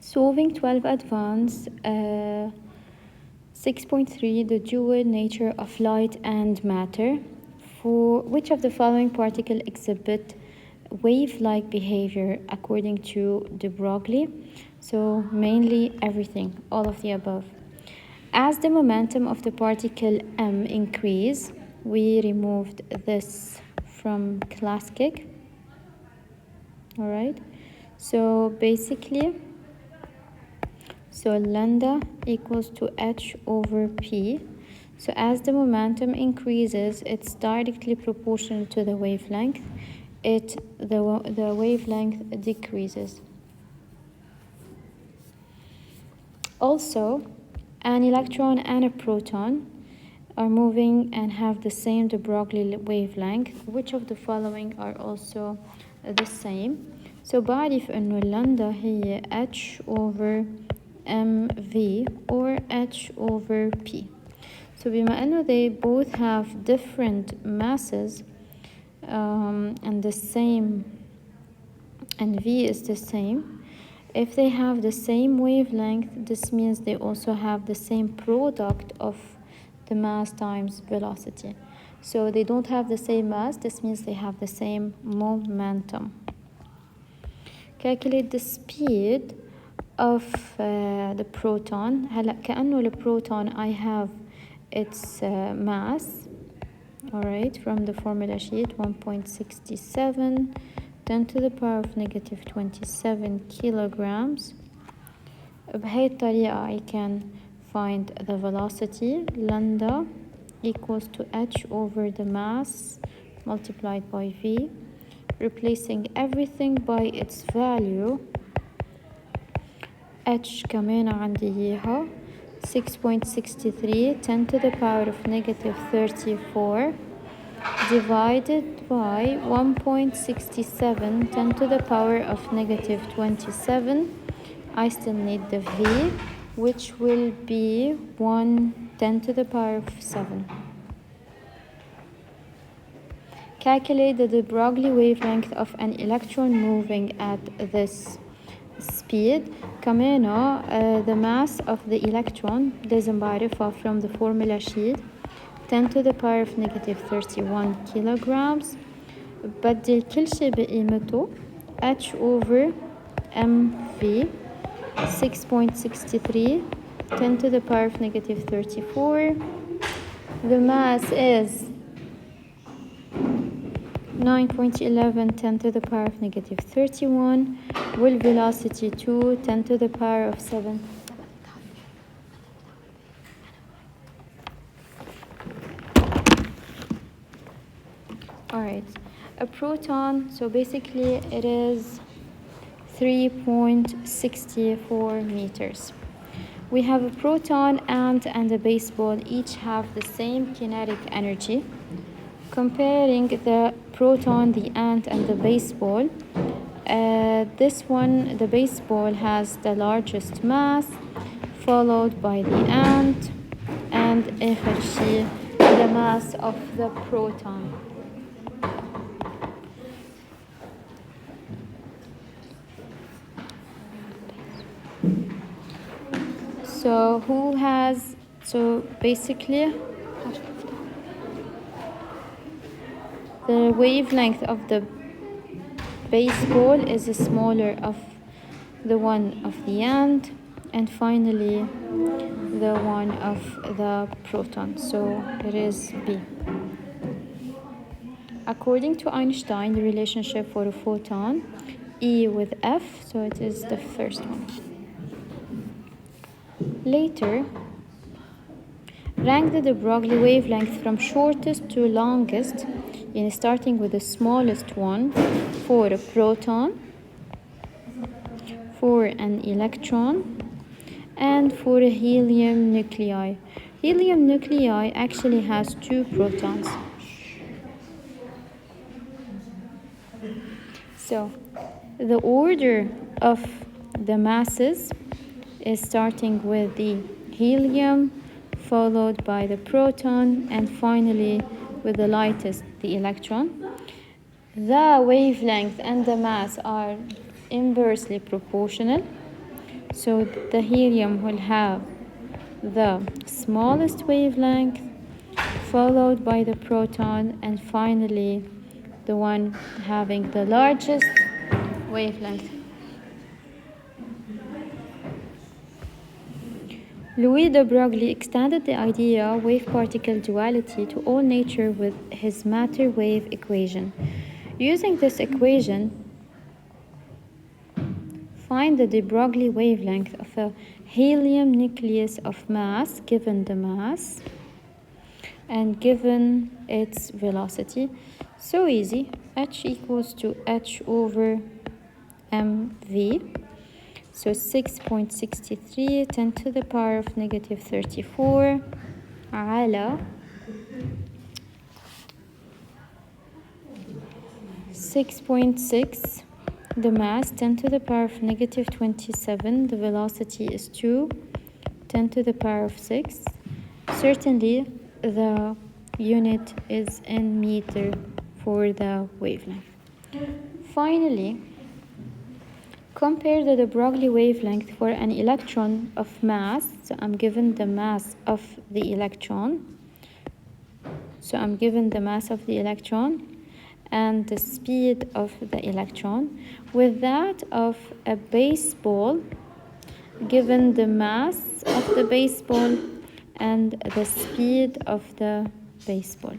Solving 12 advanced 6.3, the dual nature of light and matter. For which of the following particles exhibit wave-like behavior according to de Broglie? So mainly everything, all of the above. As the momentum of the particle m increase, we removed this from Classic. All right. So basically, lambda equals to h over p. So as the momentum increases, it's directly proportional to the wavelength. The wavelength decreases. Also, an electron and a proton are moving and have the same de Broglie wavelength. Which of the following are also the same? So بعرف إنه اللمدة هي h over mv or h over p. So بما إنه they both have different masses and the same, and v is the same. If they have the same wavelength, this means they also have the same product of the mass times velocity. So they don't have the same mass, this means they have the same momentum. Calculate the speed of the proton. هلا كأنه البروتون I have its mass, alright, from the formula sheet 1.67 10 to the power of negative 27 kilograms. بهي الطريقة I can find the velocity. Lambda equals to h over the mass multiplied by v. Replacing everything by its value. h كمان عندي إياها 6.63 10 to the power of negative 34 divided by 1.67 10 to the power of negative 27. I still need the v, which will be 1 10 to the power of 7. Calculate the de Broglie wavelength of an electron moving at this speed. كمان the mass of the electron لازم بعرفها from the formula sheet 10 to the power of negative 31 kilograms. بدل كل شيء بقيمته h over mv 6.63 10 to the power of negative 34. The mass is 9.11 10 to the power of negative 31. Will velocity 2 10 to the power of 7. Alright, a proton, so basically it is 3.64 meters. We have a proton, ant, and a baseball, each have the same kinetic energy. Comparing the proton, the ant, and the baseball, this one, the baseball, has the largest mass, followed by the ant, and آخر شيء the mass of the proton. So basically the wavelength of the baseball is smaller of the one of the ant, and finally the one of the proton. So it is B. According to Einstein, the relationship for a photon, E with F, so it is the first one. Later, rank the de Broglie wavelength from shortest to longest, starting with the smallest one for a proton, for an electron, and for a helium nuclei. Helium nuclei actually has 2 protons. So the order of the masses is starting with the helium, followed by the proton, and finally with the lightest, the electron. The wavelength and the mass are inversely proportional. So the helium will have the smallest wavelength, followed by the proton, and finally the one having the largest wavelength. Louis de Broglie extended the idea of wave-particle duality to all nature with his matter-wave equation. Using this equation, find the de Broglie wavelength of a helium nucleus of mass, given the mass, and given its velocity. So easy. H equals to H over mv. So 6.63 10 to the power of negative 34 على 6.6, the mass 10 to the power of negative 27, the velocity is 2, 10 to the power of 6. Certainly the unit is in meter for the wavelength. Finally, compare the de Broglie wavelength for an electron of mass. So I'm given the mass of the electron. And the speed of the electron with that of a baseball, given the mass of the baseball and the speed of the baseball.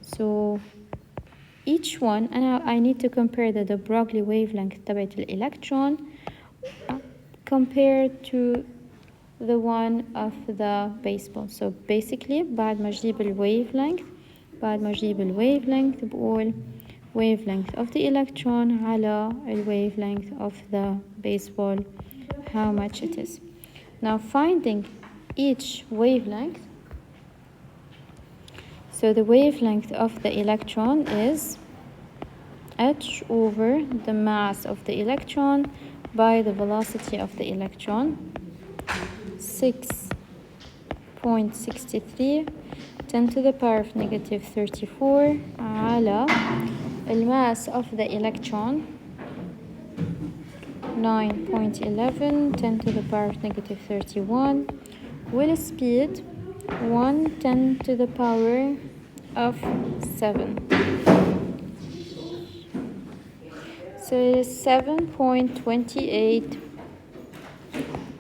So each one, and I need to compare the de Broglie wavelength تبعت الإلكترون compared to the one of the baseball. So basically بعد ما أجيب الwavelength بقول wavelength of the electron على wavelength of the baseball, how much it is. Now finding each wavelength. So the wavelength of the electron is h over the mass of the electron by the velocity of the electron, 6.63 10 to the power of negative 34 على الماss of the electron, 9.11 10 to the power of negative 31, will speed 1 10 to the power of 7. So it is 7.28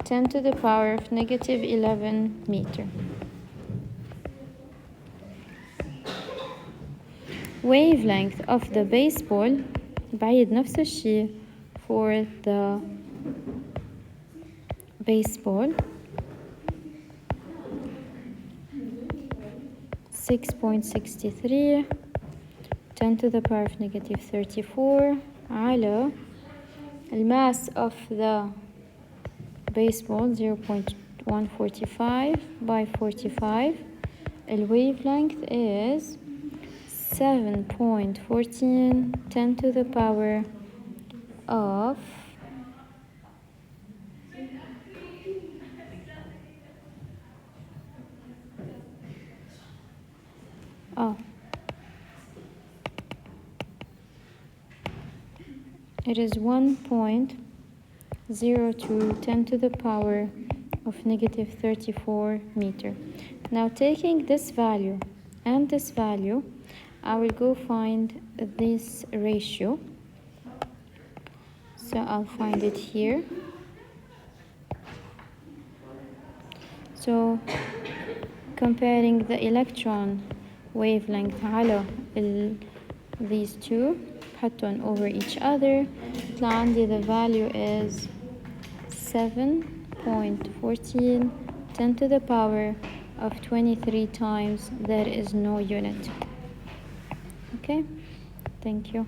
10 to the power of negative 11 meter. Wavelength of the baseball بعيد نفس الشيء for the baseball, 6.63 10 to the power of negative 34 على الماss of the baseball 0.145 by 45. The wavelength is 7.14 10 to the power of it is 1.02 10 to the power of negative 34 meter. Now taking this value and this value, I will go find this ratio. So I'll find it here. So comparing the electron wavelength على these two, بحطهم over each other, طلع عندي the value is 7.14 10 to the power of 23 times. There is no unit. Okay, thank you.